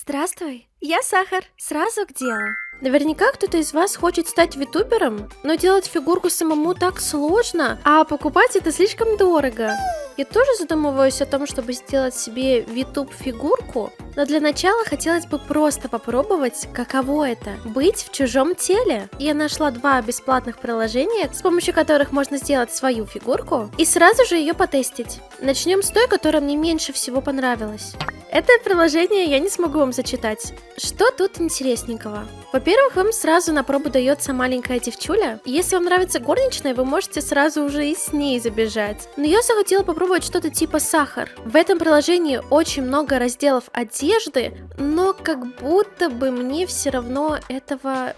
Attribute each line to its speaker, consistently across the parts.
Speaker 1: Здравствуй, я Сахар. Сразу к делу. Наверняка кто-то из вас хочет стать витубером, но делать фигурку самому так сложно, а покупать это слишком дорого. Я тоже задумываюсь о том, чтобы сделать себе витуб-фигурку, но для начала хотелось бы просто попробовать, каково это – быть в чужом теле. Я нашла 2 бесплатных приложения, с помощью которых можно сделать свою фигурку и сразу же ее потестить. Начнем с той, которая мне меньше всего понравилась. Это приложение я не смогу вам зачитать. Что тут интересненького? Во-первых, вам сразу на пробу дается маленькая девчуля. Если вам нравится горничная, вы можете сразу уже и с ней забежать. Но я захотела попробовать что-то типа Сахар. В этом приложении очень много разделов одежды, но как будто бы мне все равно этого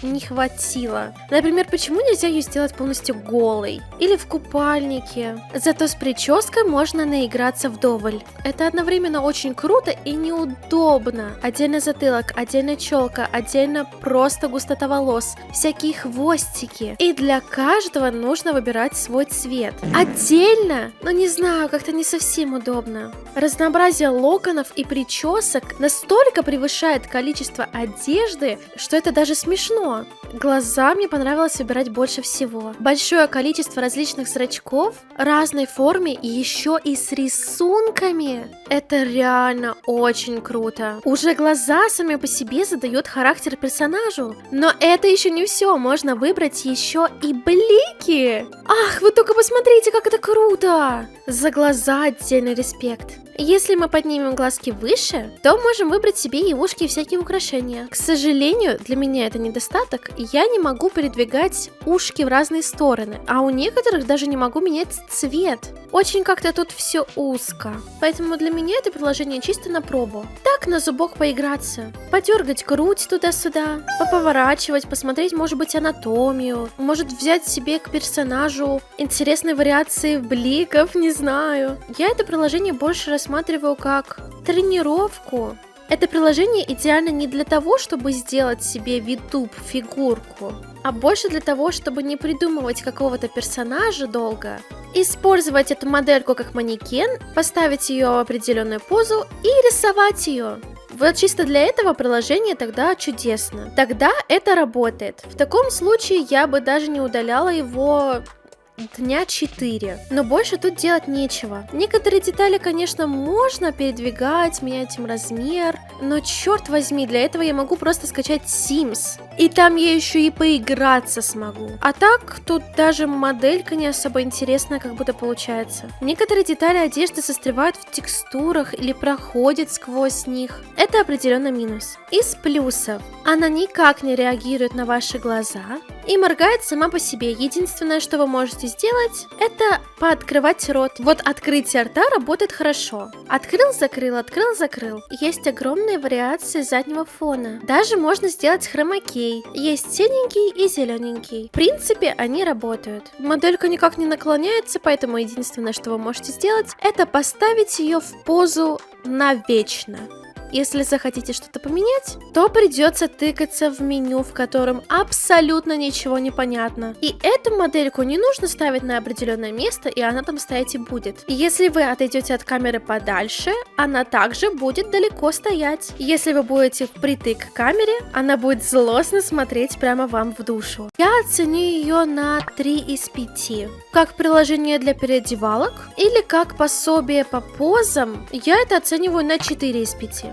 Speaker 1: не хватило. Например, почему нельзя ее сделать полностью голой? Или в купальнике? Зато с прической можно наиграться вдоволь. Это одновременно очень круто и неудобно. Отдельно затылок, отдельно челка, отдельно просто густота волос, всякие хвостики. И для каждого нужно выбирать свой цвет. Отдельно? Ну не знаю, как-то не совсем удобно. Разнообразие локонов и причесок настолько превышает количество одежды, что это даже смешно. Глаза мне понравилось выбирать больше всего. Большое количество различных зрачков, разной форме и еще и с рисунками. Это реально очень круто. Уже глаза сами по себе задают характер персонажу. Но это еще не все. Можно выбрать еще и блики. Ах, вы только посмотрите, как это круто! За глаза отдельный респект. Если мы поднимем глазки выше, то можем выбрать себе и ушки, и всякие украшения. К сожалению, для меня это недостаток, я не могу передвигать ушки в разные стороны, а у некоторых даже не могу менять цвет. Очень как-то тут все узко, поэтому для меня это приложение чисто на пробу. Так, на зубок поиграться, подергать грудь туда-сюда, поповорачивать, посмотреть, может быть, анатомию, может взять себе к персонажу интересные вариации бликов, не знаю. Я это приложение больше рассматриваю как тренировку. Это приложение идеально не для того, чтобы сделать себе витуб-фигурку, а больше для того, чтобы не придумывать какого-то персонажа долго, использовать эту модельку как манекен, поставить ее в определенную позу и рисовать ее. Вот чисто для этого приложение тогда чудесно. Тогда это работает. В таком случае я бы даже не удаляла его дня 4. Но больше тут делать нечего. Некоторые детали, конечно, можно передвигать, менять им размер, но черт возьми, для этого я могу просто скачать Sims. И там я еще и поиграться смогу. А так, тут даже моделька не особо интересная, как будто получается. Некоторые детали одежды застревают в текстурах или проходят сквозь них. Это определенно минус. Из плюсов. Она никак не реагирует на ваши глаза и моргает сама по себе. Единственное, что вы можете сделать, это пооткрывать рот. Вот открытие рта работает хорошо. Открыл, закрыл, открыл, закрыл. Есть огромные вариации заднего фона. Даже можно сделать хромакей. Есть синенький и зелененький. В принципе, они работают. Моделька никак не наклоняется, поэтому единственное, что вы можете сделать, это поставить ее в позу навечно. Если захотите что-то поменять, то придется тыкаться в меню, в котором абсолютно ничего не понятно. И эту модельку не нужно ставить на определенное место, и она там стоять и будет. Если вы отойдете от камеры подальше, она также будет далеко стоять. Если вы будете впритык к камере, она будет злостно смотреть прямо вам в душу. Я оценю ее на 3 из 5. Как приложение для переодевалок или как пособие по позам, я это оцениваю на 4 из 5.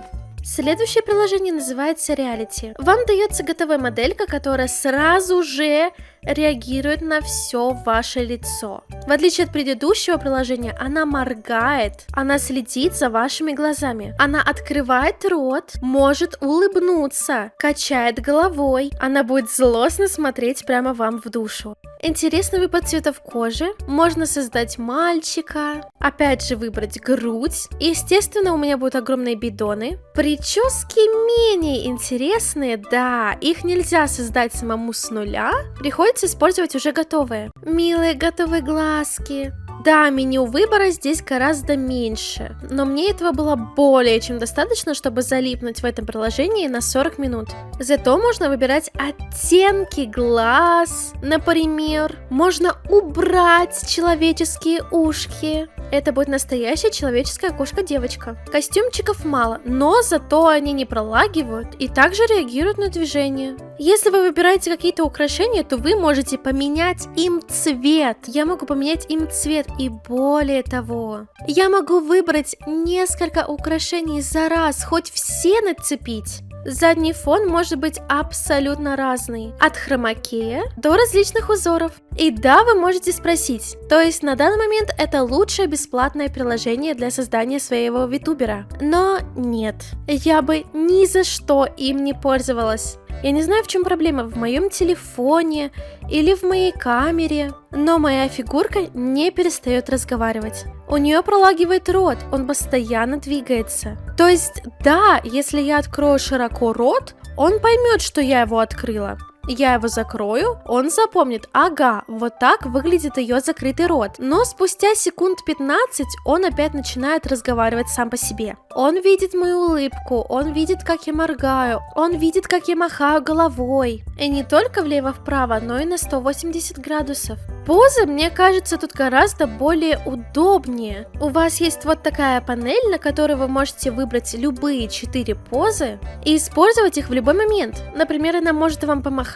Speaker 1: Следующее приложение называется Reality. Вам дается готовая моделька, которая сразу же реагирует на все ваше лицо. В отличие от предыдущего приложения, она моргает, она следит за вашими глазами, она открывает рот, может улыбнуться, качает головой, она будет злостно смотреть прямо вам в душу. Интересный выбор цветов кожи, можно создать мальчика, опять же выбрать грудь. Естественно, у меня будут огромные бидоны. Прически менее интересные, да, их нельзя создать самому с нуля, приходится использовать уже готовые. Милые готовые глазки. Да, меню выбора здесь гораздо меньше, но мне этого было более чем достаточно, чтобы залипнуть в этом приложении на 40 минут. Зато можно выбирать оттенки глаз, например. Можно убрать человеческие ушки. Это будет настоящая человеческая кошка-девочка. Костюмчиков мало, но зато они не пролагивают и также реагируют на движение. Если вы выбираете какие-то украшения, то вы можете поменять им цвет. Я могу поменять им цвет, и более того, я могу выбрать несколько украшений за раз, хоть все нацепить. Задний фон может быть абсолютно разный, от хромакея до различных узоров. И да, вы можете спросить, то есть на данный момент это лучшее бесплатное приложение для создания своего витубера. Но нет, я бы ни за что им не пользовалась. Я не знаю, в чем проблема, в моем телефоне или в моей камере, но моя фигурка не перестает разговаривать. У нее пролагивает рот, он постоянно двигается. То есть, да, если я открою широко рот, он поймет, что я его открыла. Я его закрою, он запомнит, ага, вот так выглядит ее закрытый рот. Но спустя секунд 15 он опять начинает разговаривать сам по себе. Он видит мою улыбку, он видит, как я моргаю, он видит, как я махаю головой. И не только влево-вправо, но и на 180 градусов. Позы, мне кажется, тут гораздо более удобнее. У вас есть вот такая панель, на которой вы можете выбрать любые 4 позы и использовать их в любой момент. Например, она может вам помахать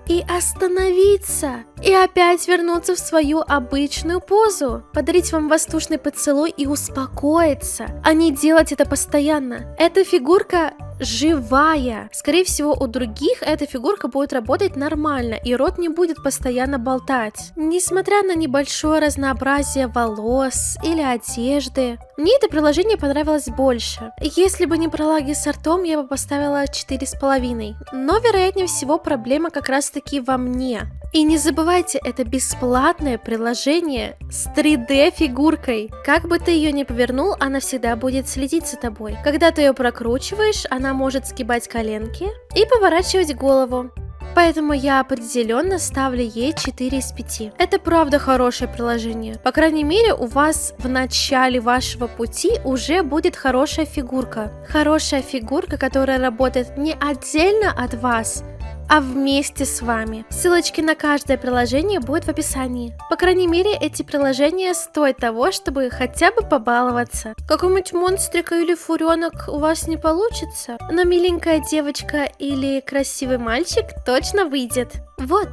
Speaker 1: и остановиться, и опять вернуться в свою обычную позу, подарить вам воздушный поцелуй и успокоиться, а не делать это постоянно. Эта фигурка живая. Скорее всего, у других эта фигурка будет работать нормально, и рот не будет постоянно болтать. Несмотря на небольшое разнообразие волос или одежды, мне это приложение понравилось больше. Если бы не пролаги с ртом, я бы поставила 4,5. Но, вероятнее всего, проблема как раз таки во мне. И не забывайте, это бесплатное приложение с 3D-фигуркой. Как бы ты ее ни повернул, она всегда будет следить за тобой. Когда ты ее прокручиваешь, она может сгибать коленки и поворачивать голову. Поэтому я определенно ставлю ей 4 из 5. Это правда хорошее приложение. По крайней мере, у вас в начале вашего пути уже будет хорошая фигурка. Хорошая фигурка, которая работает не отдельно от вас, а вместе с вами. Ссылочки на каждое приложение будут в описании. По крайней мере, эти приложения стоят того, чтобы хотя бы побаловаться. Какой-нибудь монстрик или фуренок у вас не получится, но миленькая девочка или красивый мальчик точно выйдет. Вот.